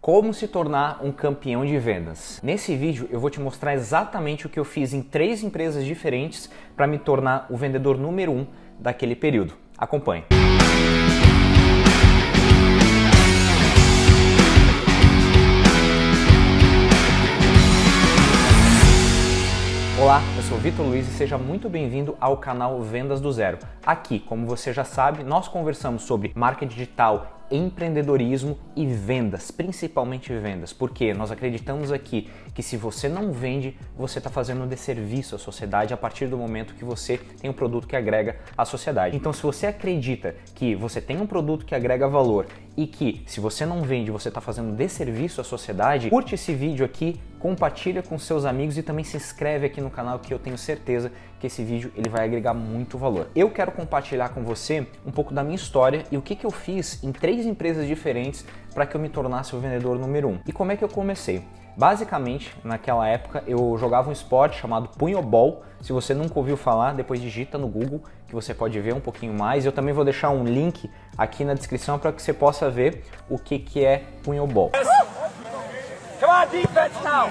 Como se tornar um campeão de vendas. Nesse vídeo eu vou te mostrar exatamente o que eu fiz em 3 empresas diferentes para me tornar o vendedor número 1 daquele período. Acompanhe. Olá, eu sou o Vitor Luiz e seja muito bem-vindo ao canal Vendas do Zero. Aqui, como você já sabe, nós conversamos sobre marketing digital, empreendedorismo e vendas, principalmente vendas, porque nós acreditamos aqui que se você não vende, você está fazendo um desserviço à sociedade a partir do momento que você tem um produto que agrega à sociedade. Então, se você acredita que você tem um produto que agrega valor e que se você não vende, você está fazendo um desserviço à sociedade, curte esse vídeo aqui, compartilha com seus amigos e também se inscreve aqui no canal que eu tenho certeza que esse vídeo ele vai agregar muito valor. Eu quero compartilhar com você um pouco da minha história e o que eu fiz em 3 empresas diferentes para que eu me tornasse o vendedor número 1. E como é que eu comecei? Basicamente, naquela época eu jogava um esporte chamado punhobol. Se você nunca ouviu falar, depois digita no Google que você pode ver um pouquinho mais. Eu também vou deixar um link aqui na descrição para que você possa ver o que é punhobol. Come on, defense now.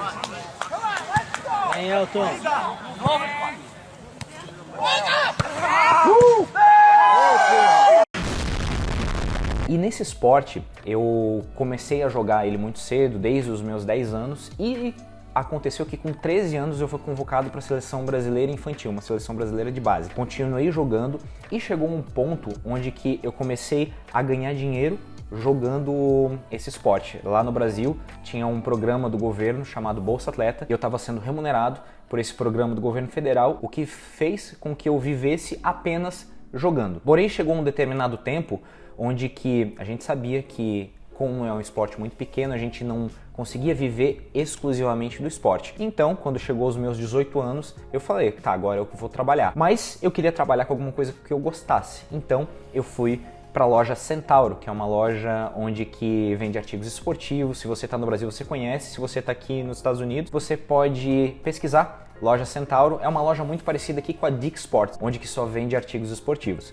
Come on, let's go. Hey, Elton. E nesse esporte eu comecei a jogar ele muito cedo, desde os meus 10 anos, e aconteceu que com 13 anos eu fui convocado para a seleção brasileira infantil, uma seleção brasileira de base. Continuei jogando e chegou um ponto onde que eu comecei a ganhar dinheiro jogando esse esporte. Lá no Brasil tinha um programa do governo chamado Bolsa Atleta e eu estava sendo remunerado por esse programa do governo federal, o que fez com que eu vivesse apenas jogando. Porém, chegou um determinado tempo onde que a gente sabia que, como é um esporte muito pequeno, a gente não conseguia viver exclusivamente do esporte. Então, quando chegou os meus 18 anos, eu falei, tá, agora eu vou trabalhar. Mas eu queria trabalhar com alguma coisa que eu gostasse. Então, eu fui para a loja Centauro, que é uma loja onde que vende artigos esportivos. Se você está no Brasil, você conhece. Se você está aqui nos Estados Unidos, você pode pesquisar. Loja Centauro é uma loja muito parecida aqui com a Dick's Sports, onde que só vende artigos esportivos.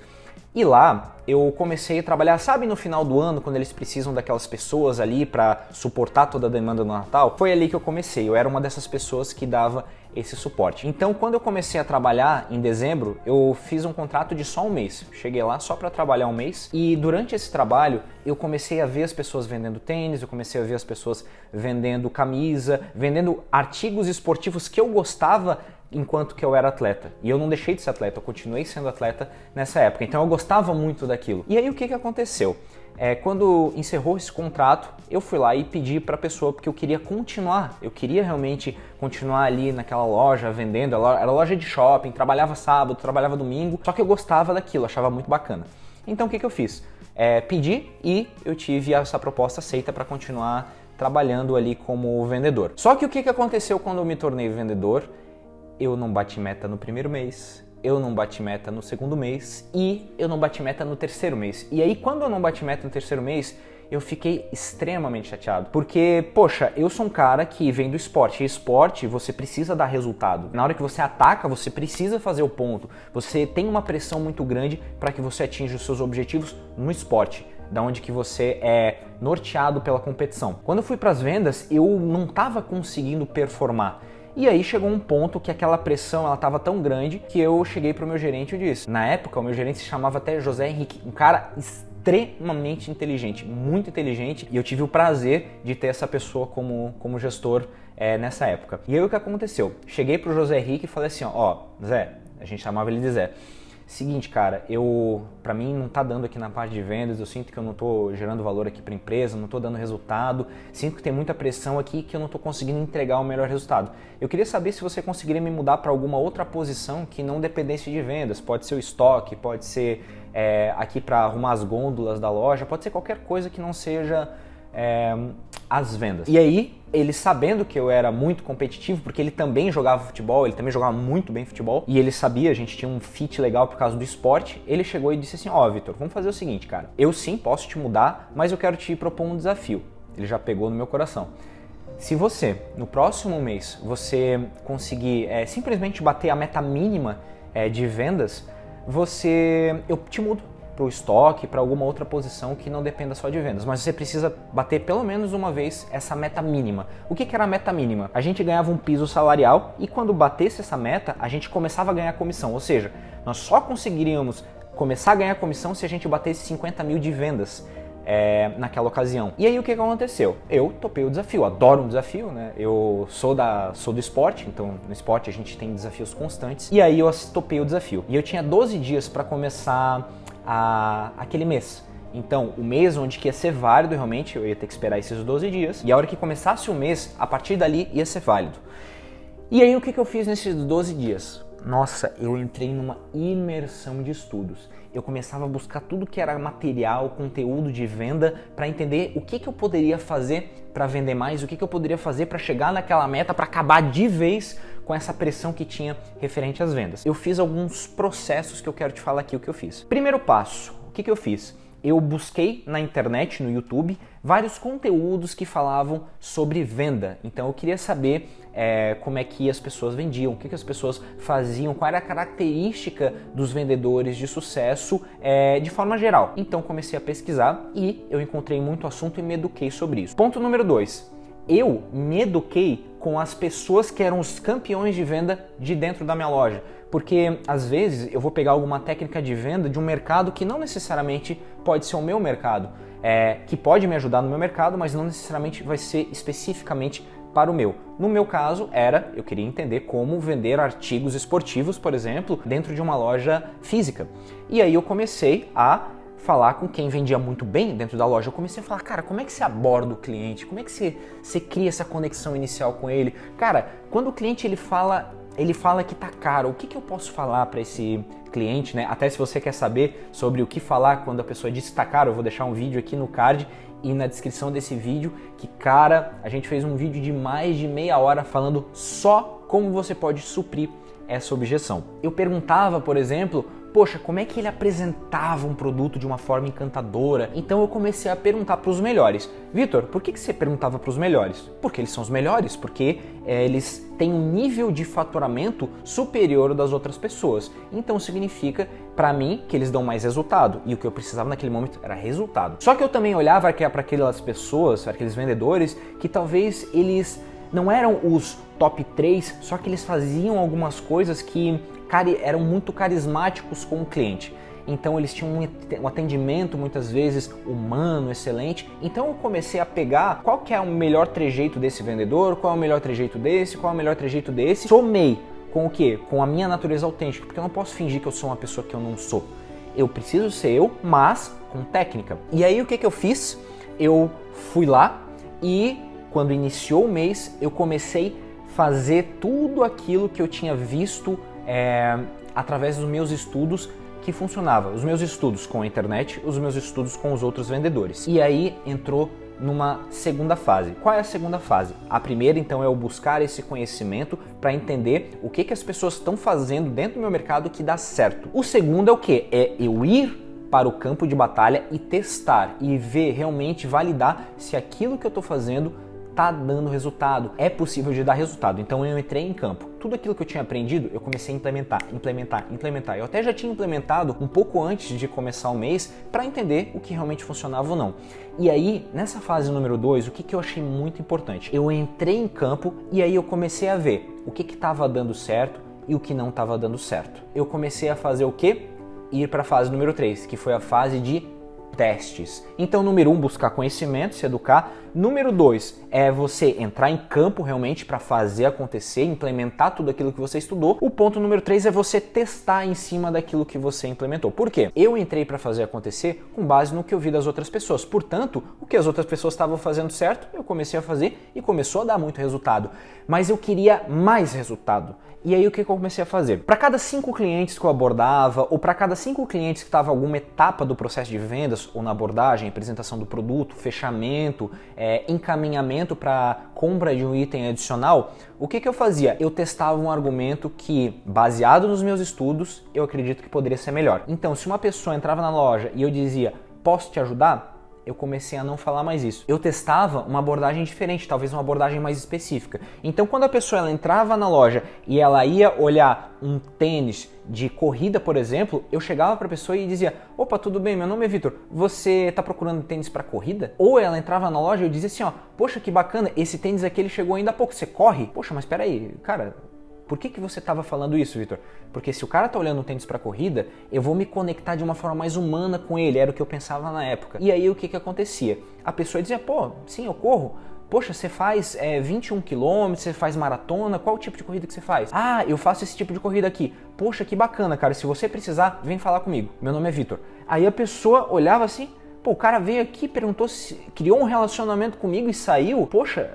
E lá eu comecei a trabalhar, sabe, no final do ano, quando eles precisam daquelas pessoas ali para suportar toda a demanda do Natal? Foi ali que eu comecei, eu era uma dessas pessoas que dava esse suporte. Então, quando eu comecei a trabalhar em dezembro, eu fiz um contrato de só um mês. Cheguei lá só para trabalhar um mês e durante esse trabalho eu comecei a ver as pessoas vendendo tênis, eu comecei a ver as pessoas vendendo camisa, vendendo artigos esportivos que eu gostava enquanto que eu era atleta. E eu não deixei de ser atleta, eu continuei sendo atleta nessa época. Então eu gostava muito daquilo. E aí o que aconteceu? Quando encerrou esse contrato, eu fui lá e pedi para a pessoa, porque eu queria continuar. Eu queria realmente continuar ali naquela loja vendendo. Era loja de shopping, trabalhava sábado, trabalhava domingo. Só que eu gostava daquilo, achava muito bacana. Então o que eu fiz? Pedi e eu tive essa proposta aceita para continuar trabalhando ali como vendedor. Só que o que aconteceu quando eu me tornei vendedor? Eu não bati meta no primeiro mês, eu não bati meta no segundo mês e eu não bati meta no terceiro mês. E aí, quando eu não bati meta no terceiro mês, eu fiquei extremamente chateado. Porque, poxa, eu sou um cara que vem do esporte. E esporte, você precisa dar resultado. Na hora que você ataca, você precisa fazer o ponto. Você tem uma pressão muito grande para que você atinja os seus objetivos no esporte, da onde que você é norteado pela competição. Quando eu fui para as vendas, eu não estava conseguindo performar. E aí chegou um ponto que aquela pressão ela estava tão grande que eu cheguei para o meu gerente e disse. Na época, o meu gerente se chamava até José Henrique, um cara extremamente inteligente, muito inteligente, e eu tive o prazer de ter essa pessoa como gestor nessa época. E aí o que aconteceu? Cheguei para o José Henrique e falei assim, ó, Zé, a gente chamava ele de Zé. Seguinte, cara, pra mim não tá dando aqui na parte de vendas, eu sinto que eu não tô gerando valor aqui pra empresa, não tô dando resultado, sinto que tem muita pressão aqui que eu não tô conseguindo entregar o melhor resultado. Eu queria saber se você conseguiria me mudar para alguma outra posição que não dependesse de vendas, pode ser o estoque, pode ser aqui para arrumar as gôndolas da loja, pode ser qualquer coisa que não seja as vendas. E aí, ele sabendo que eu era muito competitivo, porque ele também jogava futebol, ele também jogava muito bem futebol, e ele sabia, a gente tinha um fit legal por causa do esporte, ele chegou e disse assim, ó, Vitor, vamos fazer o seguinte, cara, eu sim posso te mudar, mas eu quero te propor um desafio. Ele já pegou no meu coração. Se você, no próximo mês, você conseguir simplesmente bater a meta mínima de vendas, eu te mudo para o estoque, para alguma outra posição que não dependa só de vendas. Mas você precisa bater pelo menos uma vez essa meta mínima. O que era a meta mínima? A gente ganhava um piso salarial e quando batesse essa meta, a gente começava a ganhar comissão. Ou seja, nós só conseguiríamos começar a ganhar comissão se a gente batesse 50 mil de vendas naquela ocasião. E aí o que aconteceu? Eu topei o desafio, adoro um desafio, né? Eu sou do esporte, então no esporte a gente tem desafios constantes. E aí eu topei o desafio. E eu tinha 12 dias para começar aquele mês. Então, o mês onde que ia ser válido realmente, eu ia ter que esperar esses 12 dias. E a hora que começasse o mês, a partir dali ia ser válido. E aí o que eu fiz nesses 12 dias? Nossa, eu entrei numa imersão de estudos. Eu começava a buscar tudo que era material, conteúdo de venda para entender o que eu poderia fazer para vender mais, o que eu poderia fazer para chegar naquela meta, para acabar de vez com essa pressão que tinha referente às vendas. Eu fiz alguns processos que eu quero te falar aqui o que eu fiz. Primeiro passo, o que eu fiz? Eu busquei na internet, no YouTube, vários conteúdos que falavam sobre venda. Então eu queria saber como é que as pessoas vendiam, o que as pessoas faziam, qual era a característica dos vendedores de sucesso de forma geral. Então comecei a pesquisar e eu encontrei muito assunto e me eduquei sobre isso. Ponto número 2. Eu me eduquei com as pessoas que eram os campeões de venda de dentro da minha loja. Porque às vezes eu vou pegar alguma técnica de venda de um mercado que não necessariamente pode ser o meu mercado, que pode me ajudar no meu mercado, mas não necessariamente vai ser especificamente para o meu. No meu caso eu queria entender como vender artigos esportivos, por exemplo, dentro de uma loja física. E aí eu comecei a falar com quem vendia muito bem dentro da loja. Eu comecei a falar, cara, como é que você aborda o cliente? Como é que você cria essa conexão inicial com ele? Cara, quando o cliente ele fala que tá caro, o que eu posso falar para esse cliente, né? Até se você quer saber sobre o que falar quando a pessoa diz que tá caro, eu vou deixar um vídeo aqui no card e na descrição desse vídeo, que cara, a gente fez um vídeo de mais de meia hora falando só como você pode suprir essa objeção. Eu perguntava, por exemplo, poxa, como é que ele apresentava um produto de uma forma encantadora? Então eu comecei a perguntar para os melhores. Vitor, por que você perguntava para os melhores? Porque eles são os melhores, porque eles têm um nível de faturamento superior ao das outras pessoas. Então significa, para mim, que eles dão mais resultado. E o que eu precisava naquele momento era resultado. Só que eu também olhava para aquelas pessoas, para aqueles vendedores, que talvez eles não eram os top 3, só que eles faziam algumas coisas que eram muito carismáticos com o cliente. Então eles tinham um atendimento muitas vezes humano, excelente. Então eu comecei a pegar qual que é o melhor trejeito desse vendedor, qual é o melhor trejeito desse, qual é o melhor trejeito desse. Somei com o quê? Com a minha natureza autêntica, porque eu não posso fingir que eu sou uma pessoa que eu não sou. Eu preciso ser eu, mas com técnica. E aí o que eu fiz? Eu fui lá e quando iniciou o mês eu comecei a fazer tudo aquilo que eu tinha visto através dos meus estudos que funcionava. Os meus estudos com a internet, os meus estudos com os outros vendedores. E aí entrou numa segunda fase. Qual é a segunda fase? A primeira, então, é eu buscar esse conhecimento para entender o que as pessoas estão fazendo dentro do meu mercado que dá certo. O segundo é o quê? É eu ir para o campo de batalha e testar e ver, realmente validar se aquilo que eu estou fazendo está dando resultado, é possível de dar resultado. Então eu entrei em campo. Tudo aquilo que eu tinha aprendido, eu comecei a implementar. Eu até já tinha implementado um pouco antes de começar o mês para entender o que realmente funcionava ou não. E aí, nessa fase número 2, o que eu achei muito importante? Eu entrei em campo e aí eu comecei a ver o que estava dando certo e o que não estava dando certo. Eu comecei a fazer o quê? Ir para a fase número 3, que foi a fase de testes. Então, número 1, buscar conhecimento, se educar. Número 2, é você entrar em campo realmente para fazer acontecer, implementar tudo aquilo que você estudou. O ponto número 3 é você testar em cima daquilo que você implementou. Por quê? Eu entrei para fazer acontecer com base no que eu vi das outras pessoas. Portanto, o que as outras pessoas estavam fazendo certo, eu comecei a fazer e começou a dar muito resultado. Mas eu queria mais resultado. E aí o que eu comecei a fazer? Para cada 5 clientes que eu abordava, ou para cada 5 clientes que estavam em alguma etapa do processo de vendas, ou na abordagem, apresentação do produto, fechamento, encaminhamento para compra de um item adicional, o que eu fazia? Eu testava um argumento que, baseado nos meus estudos, eu acredito que poderia ser melhor. Então, se uma pessoa entrava na loja e eu dizia, posso te ajudar? eu comecei a não falar mais isso. Eu testava uma abordagem diferente, talvez uma abordagem mais específica. Então quando a pessoa ela entrava na loja e ela ia olhar um tênis de corrida, por exemplo, eu chegava para a pessoa e dizia: opa, tudo bem, meu nome é Vitor, você está procurando tênis para corrida? Ou ela entrava na loja e eu dizia assim, ó, poxa, que bacana, esse tênis aqui ele chegou ainda há pouco, você corre? Poxa, mas peraí, cara, por que você estava falando isso, Vitor? Porque se o cara tá olhando um tênis para corrida, eu vou me conectar de uma forma mais humana com ele, era o que eu pensava na época. E aí o que acontecia? A pessoa dizia, pô, sim, eu corro. Poxa, você faz 21 km, você faz maratona, qual tipo de corrida que você faz? Ah, eu faço esse tipo de corrida aqui. Poxa, que bacana, cara, se você precisar, vem falar comigo. Meu nome é Vitor. Aí a pessoa olhava assim, pô, o cara veio aqui, perguntou, criou um relacionamento comigo e saiu. Poxa,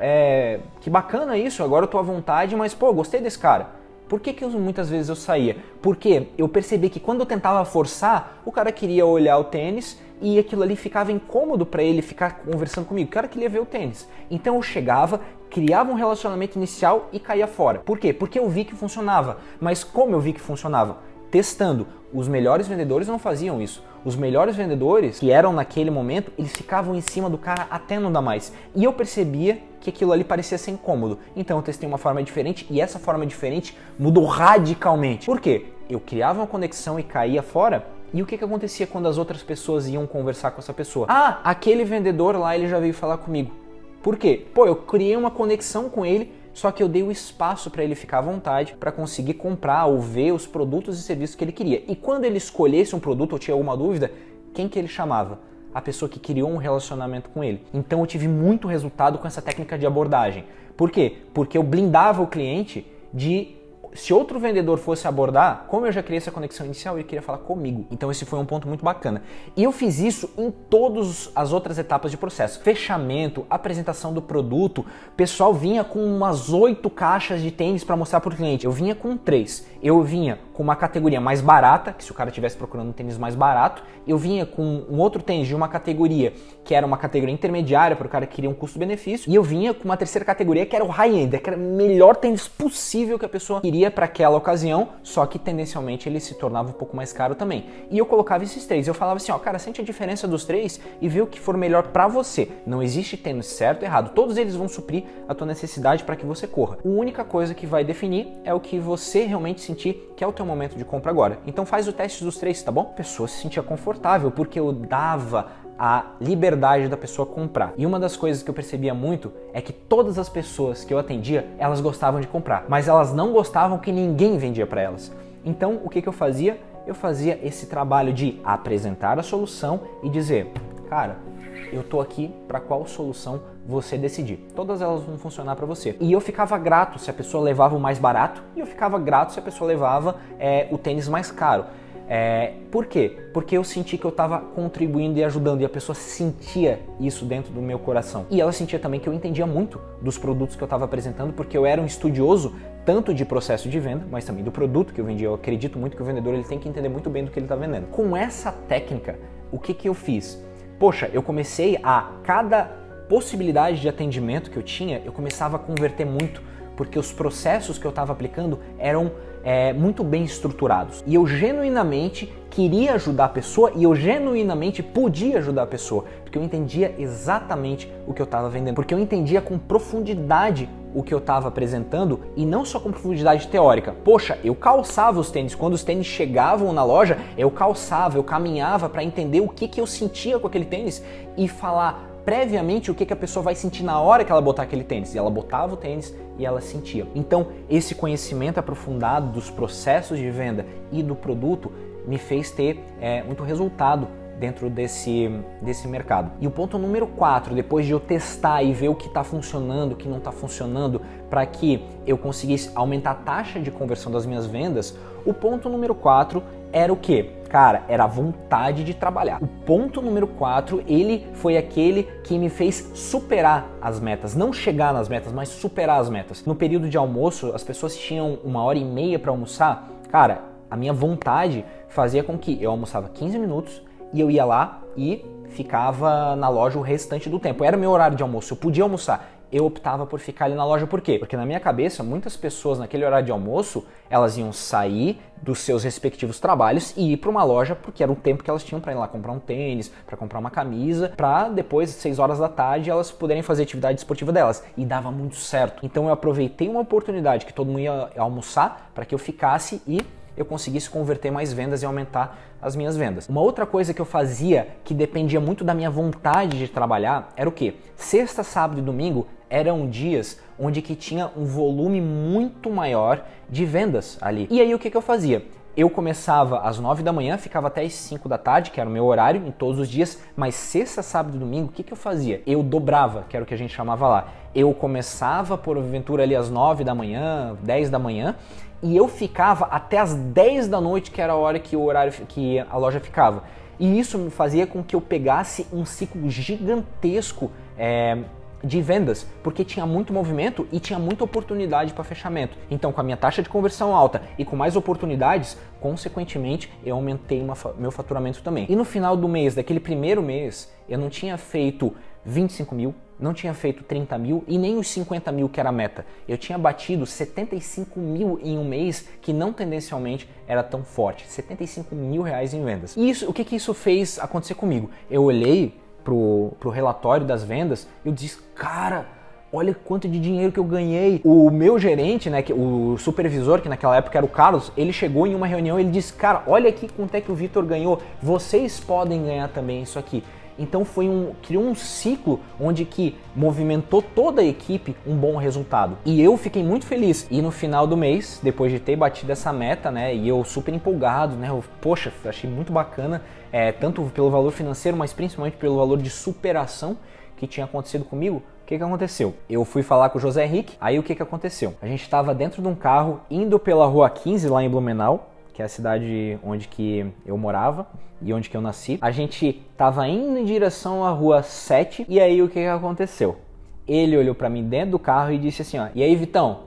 que bacana isso, agora eu tô à vontade, mas pô, gostei desse cara. Por que muitas vezes eu saía? Porque eu percebi que quando eu tentava forçar, o cara queria olhar o tênis e aquilo ali ficava incômodo para ele ficar conversando comigo. O cara queria ver o tênis. Então eu chegava, criava um relacionamento inicial e caía fora. Por quê? Porque eu vi que funcionava. Mas como eu vi que funcionava? Testando. Os melhores vendedores não faziam isso. Os melhores vendedores, que eram naquele momento, eles ficavam em cima do cara até não dar mais. E eu percebia que aquilo ali parecia ser incômodo. Então eu testei uma forma diferente e essa forma diferente mudou radicalmente. Por quê? Eu criava uma conexão e caía fora. E o que acontecia quando as outras pessoas iam conversar com essa pessoa? Ah, aquele vendedor lá, ele já veio falar comigo. Por quê? Pô, eu criei uma conexão com ele, só que eu dei o espaço para ele ficar à vontade para conseguir comprar ou ver os produtos e serviços que ele queria. E quando ele escolhesse um produto ou tinha alguma dúvida, quem que ele chamava? A pessoa que criou um relacionamento com ele. Então eu tive muito resultado com essa técnica de abordagem. Por quê? Porque eu blindava o cliente de... Se outro vendedor fosse abordar, como eu já criei essa conexão inicial, ele queria falar comigo. Então esse foi um ponto muito bacana. E eu fiz isso em todas as outras etapas de processo. Fechamento, apresentação do produto. O pessoal vinha com umas 8 caixas de tênis para mostrar para o cliente. Eu vinha com 3. Eu vinha com uma categoria mais barata, que se o cara estivesse procurando um tênis mais barato. Eu vinha com um outro tênis de uma categoria que era uma categoria intermediária para o cara que queria um custo-benefício. E eu vinha com uma terceira categoria que era o high-end, que era o melhor tênis possível que a pessoa queria para aquela ocasião, só que tendencialmente ele se tornava um pouco mais caro também. E eu colocava esses 3, eu falava assim, ó, cara, sente a diferença dos 3 e vê o que for melhor para você. Não existe tênis certo e errado, todos eles vão suprir a tua necessidade para que você corra. A única coisa que vai definir é o que você realmente sentir que é o teu momento de compra agora. Então faz o teste dos 3, tá bom? A pessoa se sentia confortável porque eu dava a liberdade da pessoa comprar. E uma das coisas que eu percebia muito é que todas as pessoas que eu atendia, elas gostavam de comprar, mas elas não gostavam que ninguém vendia para elas. Então, o que eu fazia? Eu fazia esse trabalho de apresentar a solução e dizer, cara, eu tô aqui para qual solução você decidir. Todas elas vão funcionar para você. E eu ficava grato se a pessoa levava o mais barato e eu ficava grato se a pessoa levava o tênis mais caro. Por quê? Porque eu senti que eu estava contribuindo e ajudando e a pessoa sentia isso dentro do meu coração. E ela sentia também que eu entendia muito dos produtos que eu estava apresentando, porque eu era um estudioso tanto de processo de venda, mas também do produto que eu vendia. Eu acredito muito que o vendedor ele tem que entender muito bem do que ele está vendendo. Com essa técnica, o que eu fiz? Poxa, eu comecei cada possibilidade de atendimento que eu tinha, eu começava a converter muito, porque os processos que eu estava aplicando eram muito bem estruturados. E eu genuinamente queria ajudar a pessoa e eu genuinamente podia ajudar a pessoa, porque eu entendia exatamente o que eu estava vendendo, porque eu entendia com profundidade o que eu estava apresentando e não só com profundidade teórica. Poxa, eu calçava os tênis, quando os tênis chegavam na loja, eu calçava, eu caminhava para entender o que eu sentia com aquele tênis e falar previamente o que a pessoa vai sentir na hora que ela botar aquele tênis. E ela botava o tênis e ela sentia. Então, esse conhecimento aprofundado dos processos de venda e do produto me fez ter muito resultado dentro desse mercado. E o ponto número 4, depois de eu testar e ver o que está funcionando, o que não está funcionando, para que eu conseguisse aumentar a taxa de conversão das minhas vendas, o ponto número 4 era o quê? Cara, era a vontade de trabalhar. O ponto número 4, ele foi aquele que me fez superar as metas. Não chegar nas metas, mas superar as metas. No período de almoço, as pessoas tinham 1h30 para almoçar. Cara, a minha vontade fazia com que eu almoçava 15 minutos e eu ia lá e ficava na loja o restante do tempo. Era o meu horário de almoço, eu podia almoçar. Eu optava por ficar ali na loja, por quê? Porque na minha cabeça, muitas pessoas naquele horário de almoço, elas iam sair dos seus respectivos trabalhos e ir para uma loja, porque era o tempo que elas tinham para ir lá comprar um tênis, para comprar uma camisa, para depois, 6 horas da tarde, elas poderem fazer a atividade esportiva delas. E dava muito certo. Então eu aproveitei uma oportunidade que todo mundo ia almoçar, para que eu ficasse e eu conseguisse converter mais vendas e aumentar as minhas vendas. Uma outra coisa que eu fazia, que dependia muito da minha vontade de trabalhar, era o quê? Sexta, sábado e domingo eram dias onde que tinha um volume muito maior de vendas ali. E aí o que eu fazia? Eu começava às 9 da manhã, ficava até às 5 da tarde, que era o meu horário em todos os dias, mas sexta, sábado e domingo, o que eu fazia? Eu dobrava, que era o que a gente chamava lá. Eu começava, porventura, ali às 9 da manhã, 10 da manhã, e eu ficava até às 10 da noite, que era a hora que o horário que a loja ficava. E isso fazia com que eu pegasse um ciclo gigantesco de vendas, porque tinha muito movimento e tinha muita oportunidade para fechamento. Então, com a minha taxa de conversão alta e com mais oportunidades, consequentemente, eu aumentei meu faturamento também. E no final do mês, daquele primeiro mês, eu não tinha feito 25 mil, não tinha feito 30 mil e nem os 50 mil que era a meta. Eu tinha batido 75 mil em um mês, que não tendencialmente era tão forte. 75 mil reais em vendas. E isso, o que isso fez acontecer comigo? Eu olhei pro relatório das vendas, eu disse, cara, olha quanto de dinheiro que eu ganhei. O meu gerente, né, o supervisor, que naquela época era o Carlos, ele chegou em uma reunião e ele disse, cara, olha aqui quanto é que o Vitor ganhou, vocês podem ganhar também isso aqui. Então criou um ciclo onde que movimentou toda a equipe um bom resultado. E eu fiquei muito feliz. E no final do mês, depois de ter batido essa meta, né, e eu super empolgado, né, poxa, achei muito bacana, tanto pelo valor financeiro, mas principalmente pelo valor de superação que tinha acontecido comigo. O que aconteceu? Eu fui falar com o José Henrique, aí o que aconteceu? A gente estava dentro de um carro, indo pela Rua 15, lá em Blumenau, que é a cidade onde que eu morava e onde que eu nasci. A gente tava indo em direção à Rua 7 e aí o que aconteceu? Ele olhou pra mim dentro do carro e disse assim, ó, e aí Vitão,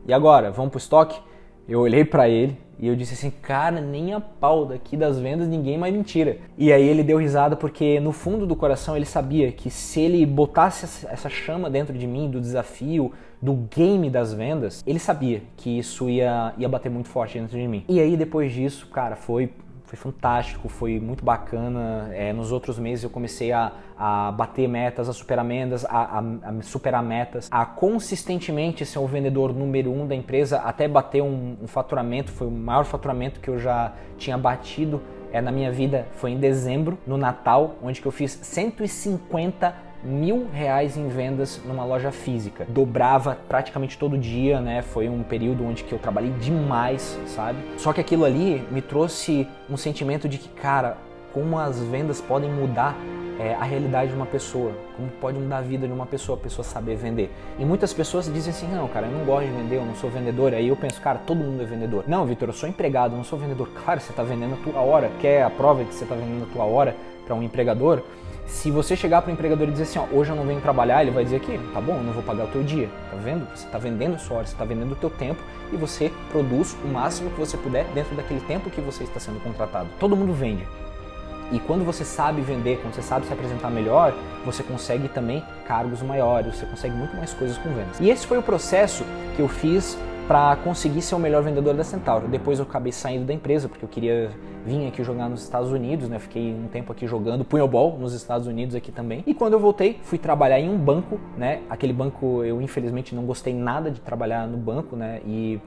e agora, vamos pro estoque? Eu olhei pra ele e eu disse assim, cara, nem a pau daqui das vendas ninguém mais me tira. E aí ele deu risada porque no fundo do coração ele sabia que se ele botasse essa chama dentro de mim, do desafio, do game das vendas, ele sabia que isso ia bater muito forte dentro de mim. E aí depois disso, cara, foi fantástico, foi muito bacana. Nos outros meses eu comecei a bater metas, a superar metas, a superar metas, a consistentemente ser o vendedor número 1 da empresa, até bater um faturamento. Foi o maior faturamento que eu já tinha batido na minha vida, foi em dezembro, no Natal, onde que eu fiz 150 mil reais em vendas numa loja física. Dobrava praticamente todo dia, né? Foi um período onde que eu trabalhei demais, sabe? Só que aquilo ali me trouxe um sentimento de que, cara, como as vendas podem mudar a realidade de uma pessoa, como pode mudar a vida de uma pessoa, a pessoa saber vender. E muitas pessoas dizem assim, não, cara, eu não gosto de vender, eu não sou vendedor. Aí eu penso, cara, todo mundo é vendedor. Não, Vitor, eu sou empregado, eu não sou vendedor. Claro, você está vendendo a tua hora. Quer a prova de que você está vendendo a tua hora para um empregador? Se você chegar para o empregador e dizer assim, ó, hoje eu não venho trabalhar, ele vai dizer que, tá bom, eu não vou pagar o teu dia, tá vendo? Você está vendendo a sua hora, você está vendendo o teu tempo e você produz o máximo que você puder dentro daquele tempo que você está sendo contratado. Todo mundo vende. E quando você sabe vender, quando você sabe se apresentar melhor, você consegue também cargos maiores, você consegue muito mais coisas com vendas. E esse foi o processo que eu fiz para conseguir ser o melhor vendedor da Centauro. Depois eu acabei saindo da empresa, porque eu queria vir aqui jogar nos Estados Unidos, né? Fiquei um tempo aqui jogando punhobol nos Estados Unidos aqui também. E quando eu voltei, fui trabalhar em um banco, né? Aquele banco, eu infelizmente não gostei nada de trabalhar no banco, né? E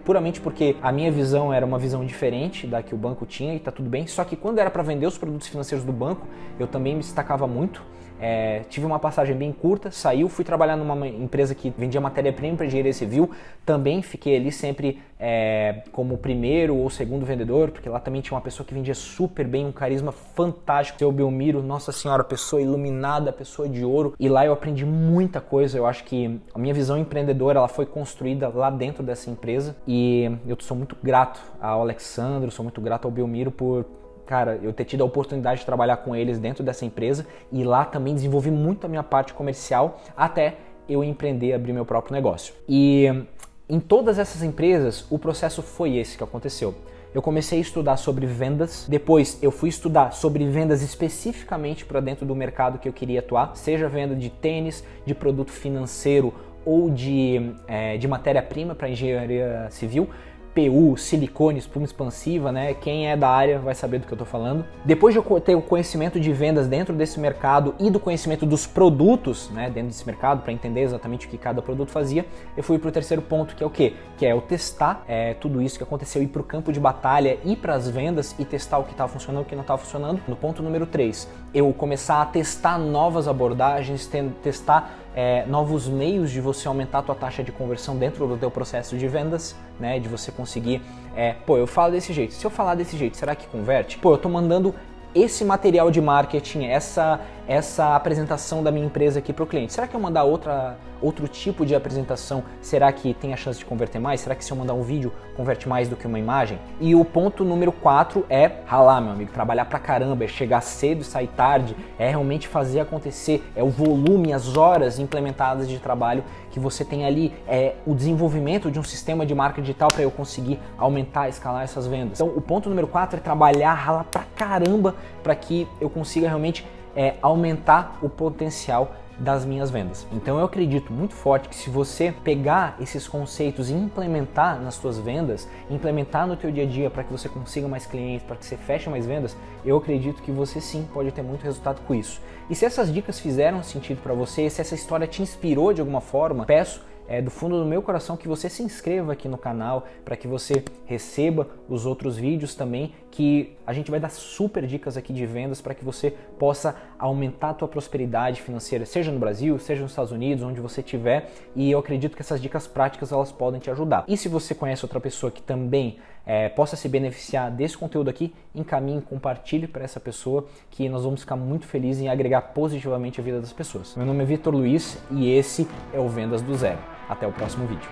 puramente porque a minha visão era uma visão diferente da que o banco tinha e tá tudo bem. Só que quando era para vender os produtos financeiros do banco, eu também me destacava muito. Tive uma passagem bem curta, fui trabalhar numa empresa que vendia matéria-prima para engenharia civil, também fiquei ali sempre como primeiro ou segundo vendedor, porque lá também tinha uma pessoa que vendia super bem, um carisma fantástico, seu Belmiro, nossa senhora, pessoa iluminada, pessoa de ouro, e lá eu aprendi muita coisa. Eu acho que a minha visão empreendedora ela foi construída lá dentro dessa empresa, e eu sou muito grato ao Alexandre, sou muito grato ao Belmiro por, cara, eu ter tido a oportunidade de trabalhar com eles dentro dessa empresa, e lá também desenvolvi muito a minha parte comercial até eu empreender, abrir meu próprio negócio. E em todas essas empresas o processo foi esse que aconteceu. eu comecei a estudar sobre vendas. Depois eu fui estudar sobre vendas especificamente para dentro do mercado que eu queria atuar, seja venda de tênis, de produto financeiro ou de matéria-prima para engenharia civil. PU, silicone, espuma expansiva, né? Quem é da área vai saber do que eu tô falando. Depois de eu ter o conhecimento de vendas dentro desse mercado e do conhecimento dos produtos, né, dentro desse mercado, para entender exatamente o que cada produto fazia, eu fui pro terceiro ponto, que é o quê? Que é eu testar tudo isso que aconteceu, ir pro campo de batalha, ir pras vendas e testar o que estava funcionando e o que não estava funcionando. No ponto número 3, eu começar a testar novas abordagens, testar novos meios de você aumentar a tua taxa de conversão dentro do teu processo de vendas, né, de você conseguir, eu falo desse jeito, se eu falar desse jeito, será que converte? Eu tô mandando esse material de marketing, essa apresentação da minha empresa aqui para o cliente, será que eu mandar outro tipo de apresentação, será que tem a chance de converter mais? Será que se eu mandar um vídeo converte mais do que uma imagem? E o ponto número 4 é ralar, meu amigo, trabalhar pra caramba, é chegar cedo e sair tarde, é realmente fazer acontecer, é o volume, as horas implementadas de trabalho que você tem ali, é o desenvolvimento de um sistema de marca digital para eu conseguir aumentar, escalar essas vendas. Então o ponto número 4 é trabalhar, ralar pra caramba para que eu consiga realmente aumentar o potencial das minhas vendas. Então eu acredito muito forte que se você pegar esses conceitos e implementar nas suas vendas, implementar no teu dia a dia para que você consiga mais clientes, para que você feche mais vendas, eu acredito que você sim pode ter muito resultado com isso. E se essas dicas fizeram sentido para você, se essa história te inspirou de alguma forma, peço do fundo do meu coração que você se inscreva aqui no canal para que você receba os outros vídeos também, que a gente vai dar super dicas aqui de vendas para que você possa aumentar a tua prosperidade financeira, seja no Brasil, seja nos Estados Unidos, onde você estiver, e eu acredito que essas dicas práticas elas podem te ajudar. E se você conhece outra pessoa que também possa se beneficiar desse conteúdo aqui, encaminhe, compartilhe para essa pessoa, que nós vamos ficar muito felizes em agregar positivamente a vida das pessoas. Meu nome é Vitor Luiz e esse é o Vendas do Zero. Até o próximo vídeo.